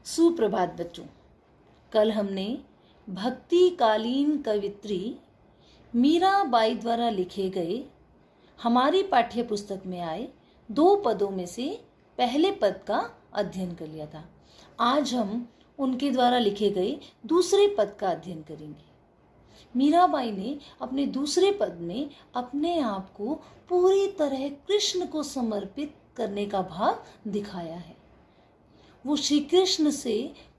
सुप्रभात बच्चों। कल हमने भक्तिकालीन कवित्री मीराबाई द्वारा लिखे गए हमारी पाठ्य पुस्तक में आए 2 पदों में से पहले पद का अध्ययन कर लिया था। आज हम उनके द्वारा लिखे गए दूसरे पद का अध्ययन करेंगे। मीराबाई ने अपने दूसरे पद में अपने आप को पूरी तरह कृष्ण को समर्पित करने का भाव दिखाया है। वो श्री कृष्ण से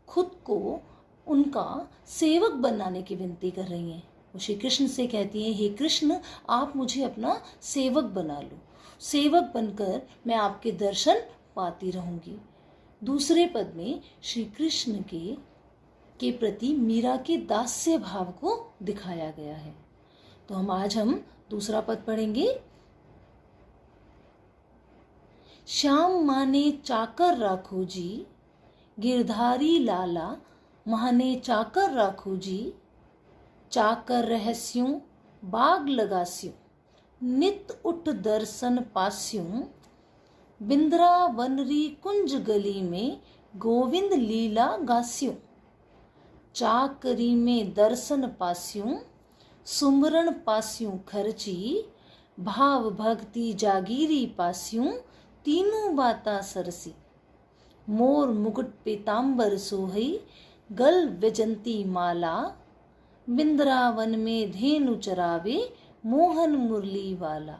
खुद को उनका सेवक बनाने की विनती कर रही हैं। वो श्री कृष्ण से कहती हैं, हे कृष्ण, आप मुझे अपना सेवक बना लो। सेवक बनकर मैं आपके दर्शन पाती रहूंगी। दूसरे पद में श्री कृष्ण के प्रति मीरा के दास्य भाव को दिखाया गया है। तो आज हम दूसरा पद पढ़ेंगे। श्याम माने चाकर राखो जी, गिरधारी लाला माने चाकर राखो जी। चाकर रहस्यों बाग लगास्यों, नित उठ दर्शन पास्यों। बिंद्रावनरी कुंज गली में गोविंद लीला गास्यों। चाकरी में दर्शन पास्यों, सुमरण पास्यों खर्ची। भाव भक्ति जागीरी पास्यों, तीनों बाता सरसी। मोर मुकुट पीतांबर सोहई, गल विजंती माला। बिंद्रावन में धेनु चरावे, मोहन मुरली वाला।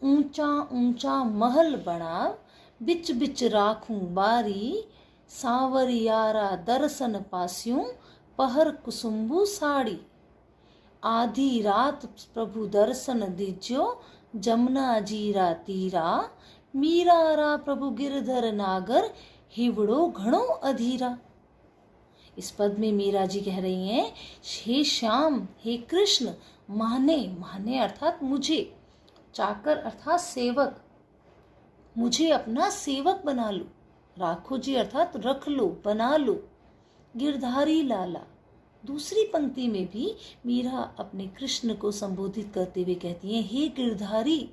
ऊंचा ऊंचा महल बनाव, बिच बिच राखूं बारी। सांवरियारा दर्शन पास्यों, पहर कुसुम्बू साड़ी। आधी रात प्रभु दर्शन दीज्यो, जमुना जीरा तीरा। मीरारा प्रभु गिरधर नागर, हिवड़ो घणो अधीरा। इस पद में मीरा जी कह रही हैं, हे श्याम, हे कृष्ण, माने अर्थात मुझे, चाकर अर्थात सेवक, मुझे अपना सेवक बना लो। राखो जी अर्थात रख लो, बना लो। गिरधारी लाला। दूसरी पंक्ति में भी मीरा अपने कृष्ण को संबोधित करते हुए कहती हैं, हे गिरधारी,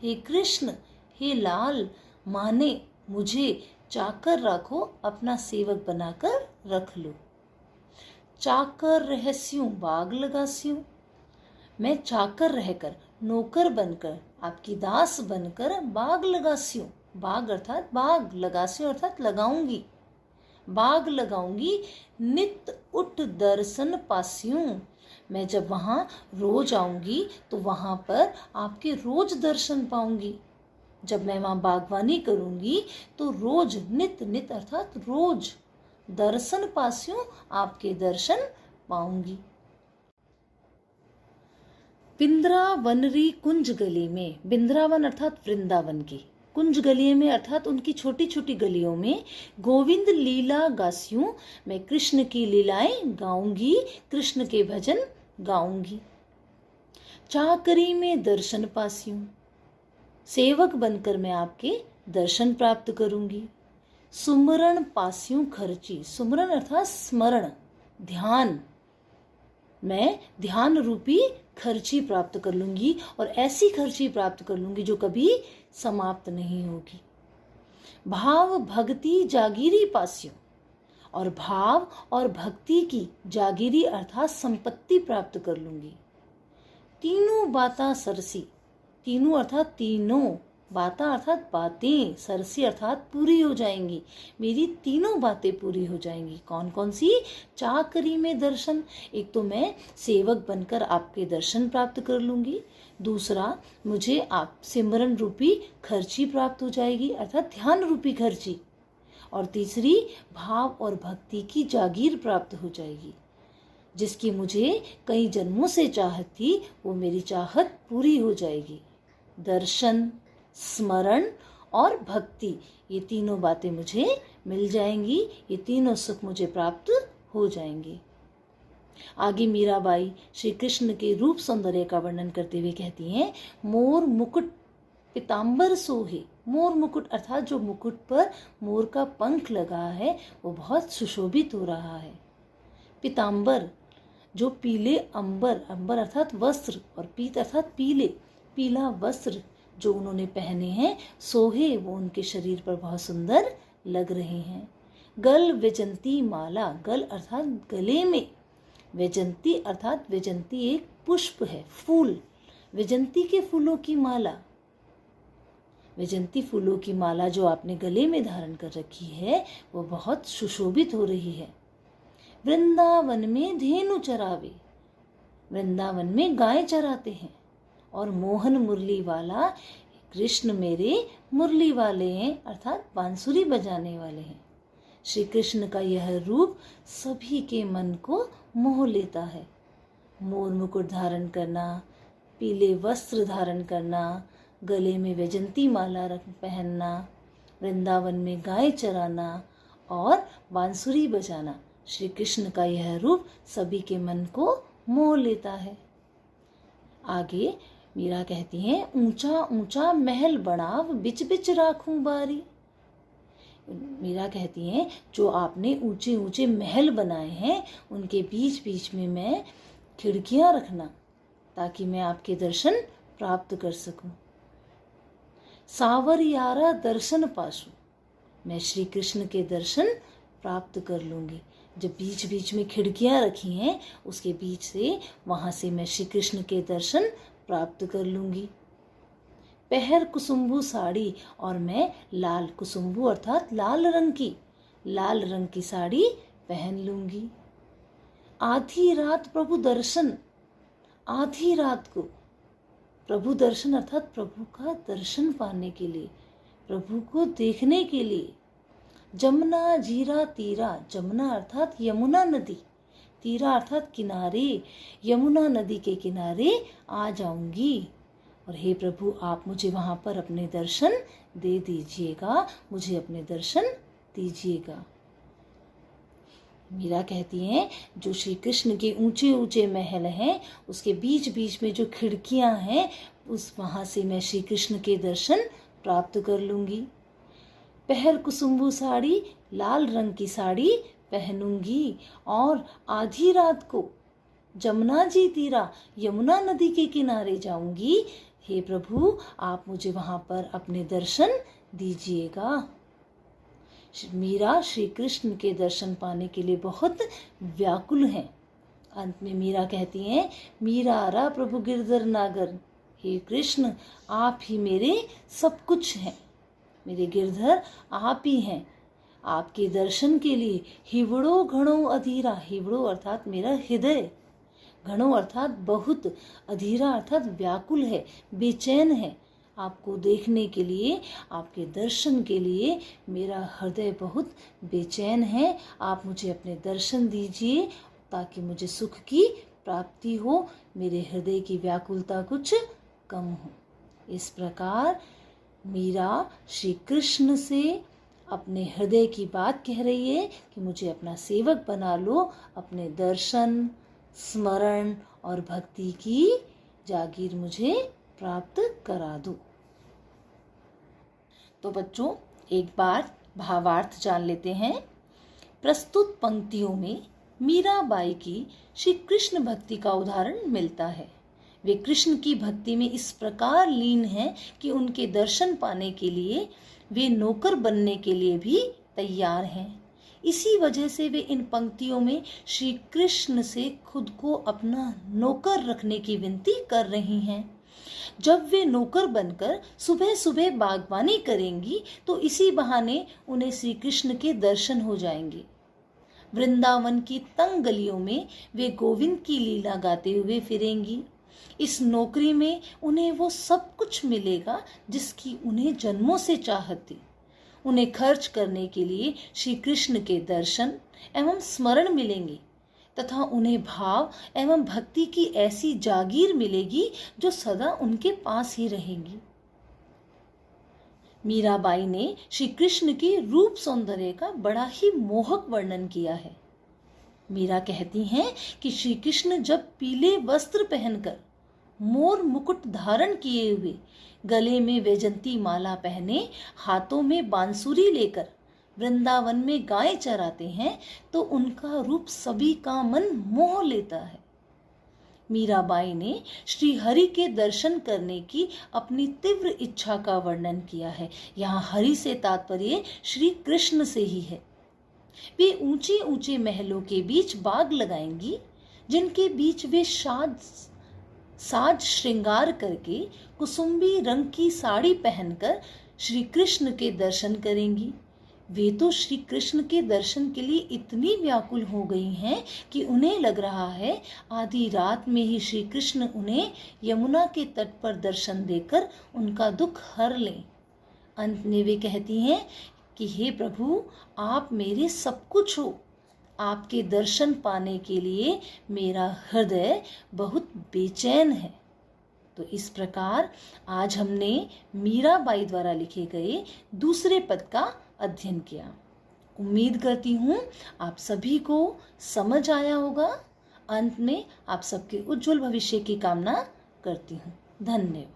हे कृष्ण, हे लाल, माने मुझे चाकर रखो, अपना सेवक बनाकर रख लो। चाकर रहस्यों बाग लगास्यों। मैं चाकर रहकर, नौकर बनकर, आपकी दास बनकर बाग लगास्यों। बाग अर्थात बाग, लगास्यों अर्थात लगाऊंगी, बाग लगाऊंगी। नित उठ दर्शन पास्यों। मैं जब वहां रोज आऊंगी तो वहां पर आपके रोज दर्शन पाऊंगी। जब मैं वहां बागवानी करूंगी तो रोज, नित अर्थात रोज, दर्शन पास्यों, आपके दर्शन पाऊंगी। बिंद्रावनरी कुंज गली में, बिंद्रावन अर्थात वृंदावन की, कुंज गली में अर्थात उनकी छोटी छोटी गलियों में गोविंद लीला गास्यूं। मैं कृष्ण की लीलाएं गाऊंगी, कृष्ण के भजन गाऊंगी। चाकरी में दर्शन पास्यूं। सेवक बनकर मैं आपके दर्शन प्राप्त करूंगी। सुमरण पास्यों खर्ची। सुमरण अर्थात स्मरण, ध्यान। मैं ध्यान रूपी खर्ची प्राप्त कर लूंगी, और ऐसी खर्ची प्राप्त कर लूंगी जो कभी समाप्त नहीं होगी। भाव भक्ति जागीरी पास्यों। और भाव और भक्ति की जागीरी अर्थात संपत्ति प्राप्त कर लूंगी। तीनों बाता सरसी। तीनों अर्थात तीनों, बाता अर्थात बातें, सरसी अर्थात पूरी हो जाएंगी। मेरी तीनों बातें पूरी हो जाएंगी। कौन कौन सी? चाकरी में दर्शन, एक तो मैं सेवक बनकर आपके दर्शन प्राप्त कर लूंगी। दूसरा, मुझे आप सिमरन रूपी खर्ची प्राप्त हो जाएगी, अर्थात ध्यान रूपी खर्ची। और तीसरी, भाव और भक्ति की जागीर प्राप्त हो जाएगी। जिसकी मुझे कई जन्मों से चाहत थी, वो मेरी चाहत पूरी हो जाएगी। दर्शन, स्मरण और भक्ति, ये तीनों बातें मुझे मिल जाएंगी, ये तीनों सुख मुझे प्राप्त हो जाएंगे। आगे मीराबाई श्री कृष्ण के रूप सौंदर्य का वर्णन करते हुए कहती हैं, मोर मुकुट पीतांबर सोहे। मोर मुकुट अर्थात जो मुकुट पर मोर का पंख लगा है वो बहुत सुशोभित हो रहा है। पीतांबर जो पीले अंबर, अंबर अर्थात वस्त्र, और पीत अर्थात पीले, पीला वस्त्र जो उन्होंने पहने हैं, सोहे, वो उनके शरीर पर बहुत सुंदर लग रहे हैं। गल व्यजंती माला, गल अर्थात गले में, व्यजंती अर्थात व्यजंती एक पुष्प है, फूल, व्यजंती के फूलों की माला, व्यजंती फूलों की माला जो आपने गले में धारण कर रखी है वो बहुत सुशोभित हो रही है। वृंदावन में धेनु चरावे, वृंदावन में गाय चराते हैं, और मोहन मुरली वाला, कृष्ण मेरे मुरली वाले हैं अर्थात बांसुरी बजाने वाले हैं। श्री कृष्ण का यह रूप सभी के मन को मोह लेता है। मोर मुकुट धारण करना, पीले वस्त्र धारण करना, गले में वैजंती माला पहनना, वृंदावन में गाय चराना और बांसुरी बजाना, श्री कृष्ण का यह रूप सभी के मन को मोह लेता है। आगे मीरा कहती हैं, ऊंचा ऊंचा महल बनाव बिच बिच राखूं बारी। मीरा कहती हैं, जो आपने ऊंचे ऊंचे महल बनाए हैं उनके बीच बीच में मैं खिड़कियां रखना ताकि मैं आपके दर्शन प्राप्त कर सकूं। सावरियारा दर्शन पासू, मैं श्री कृष्ण के दर्शन प्राप्त कर लूंगी। जब बीच बीच में खिड़कियां रखी हैं उसके बीच से वहां से मैं श्री कृष्ण के दर्शन प्राप्त कर लूंगी। पहर कुसुम्बू साड़ी, और मैं लाल कुसुम्बू अर्थात लाल रंग की साड़ी पहन लूंगी। आधी रात प्रभु दर्शन, आधी रात को प्रभु दर्शन अर्थात प्रभु का दर्शन पाने के लिए, प्रभु को देखने के लिए। जमुना जीरा तीरा, जमुना अर्थात यमुना नदी, तीरा अर्थात किनारे, यमुना नदी के किनारे आ जाऊंगी। और हे प्रभु आप मुझे वहां पर अपने दर्शन दे दीजिएगा, मुझे अपने दर्शन दीजिएगा। मीरा कहती हैं, जो श्री कृष्ण के ऊंचे ऊंचे महल हैं उसके बीच बीच में जो खिड़कियां हैं उस वहां से मैं श्री कृष्ण के दर्शन प्राप्त कर लूंगी। पहर कुसुम्बू साड़ी, लाल रंग की साड़ी पहनूंगी, और आधी रात को जमुना जी तीरा, यमुना नदी के किनारे जाऊंगी। हे प्रभु आप मुझे वहां पर अपने दर्शन दीजिएगा। मीरा श्री कृष्ण के दर्शन पाने के लिए बहुत व्याकुल हैं। अंत में मीरा कहती हैं, मीरा रा प्रभु गिरधर नागर, हे कृष्ण आप ही मेरे सब कुछ हैं, मेरे गिरधर आप ही हैं। आपके दर्शन के लिए हिवड़ो घणो अधीरा, हिवड़ो अर्थात मेरा हृदय, घणो अर्थात बहुत, अधीरा अर्थात व्याकुल है, बेचैन है। आपको देखने के लिए, आपके दर्शन के लिए मेरा हृदय बहुत बेचैन है। आप मुझे अपने दर्शन दीजिए ताकि मुझे सुख की प्राप्ति हो, मेरे हृदय की व्याकुलता कुछ कम हो। इस प्रकार मीरा श्री कृष्ण से अपने हृदय की बात कह रही है कि मुझे अपना सेवक बना लो, अपने दर्शन, स्मरण और भक्ति की जागीर मुझे प्राप्त करा दो। तो बच्चों एक बार भावार्थ जान लेते हैं। प्रस्तुत पंक्तियों में मीराबाई की श्री कृष्ण भक्ति का उदाहरण मिलता है। वे कृष्ण की भक्ति में इस प्रकार लीन हैं कि उनके दर्शन पाने के लिए वे नौकर बनने के लिए भी तैयार हैं। इसी वजह से वे इन पंक्तियों में श्री कृष्ण से खुद को अपना नौकर रखने की विनती कर रही हैं। जब वे नौकर बनकर सुबह सुबह बागबानी करेंगी तो इसी बहाने उन्हें श्री कृष्ण के दर्शन हो जाएंगे। वृंदावन की तंग गलियों में वे गोविंद की लीला गाते हुए फिरेंगी। इस नौकरी में उन्हें वो सब कुछ मिलेगा जिसकी उन्हें जन्मों से चाहत थी। उन्हें खर्च करने के लिए श्री कृष्ण के दर्शन एवं स्मरण मिलेंगे तथा उन्हें भाव एवं भक्ति की ऐसी जागीर मिलेगी जो सदा उनके पास ही रहेगी। मीराबाई ने श्री कृष्ण के रूप सौंदर्य का बड़ा ही मोहक वर्णन किया है। मीरा कहती हैं कि श्री कृष्ण जब पीले वस्त्र पहनकर, मोर मुकुट धारण किए हुए, गले में वैजंती माला पहने, हाथों में बांसुरी लेकर वृंदावन में गाय चराते हैं तो उनका रूप सभी का मन मोह लेता है। मीराबाई ने श्री हरि के दर्शन करने की अपनी तीव्र इच्छा का वर्णन किया है। यहाँ हरि से तात्पर्य श्री कृष्ण से ही है। वे ऊंचे ऊंचे महलों के बीच बाग लगाएंगी, जिनके बीच वे साज श्रृंगार करके कुसुम्बी रंग की साड़ी पहनकर श्री कृष्ण के दर्शन करेंगी। वे तो श्री कृष्ण के दर्शन के लिए इतनी व्याकुल हो गई हैं कि उन्हें लग रहा है आधी रात में ही श्री कृष्ण उन्हें यमुना के तट पर दर्शन देकर उनका दुख हर लें। अंत में वे कहती हैं कि हे प्रभु, आप मेरे सब कुछ हो। आपके दर्शन पाने के लिए मेरा हृदय बहुत बेचैन है। तो इस प्रकार आज हमने मीराबाई द्वारा लिखे गए दूसरे पद का अध्ययन किया। उम्मीद करती हूँ आप सभी को समझ आया होगा। अंत में आप सबके उज्जवल भविष्य की कामना करती हूँ। धन्यवाद।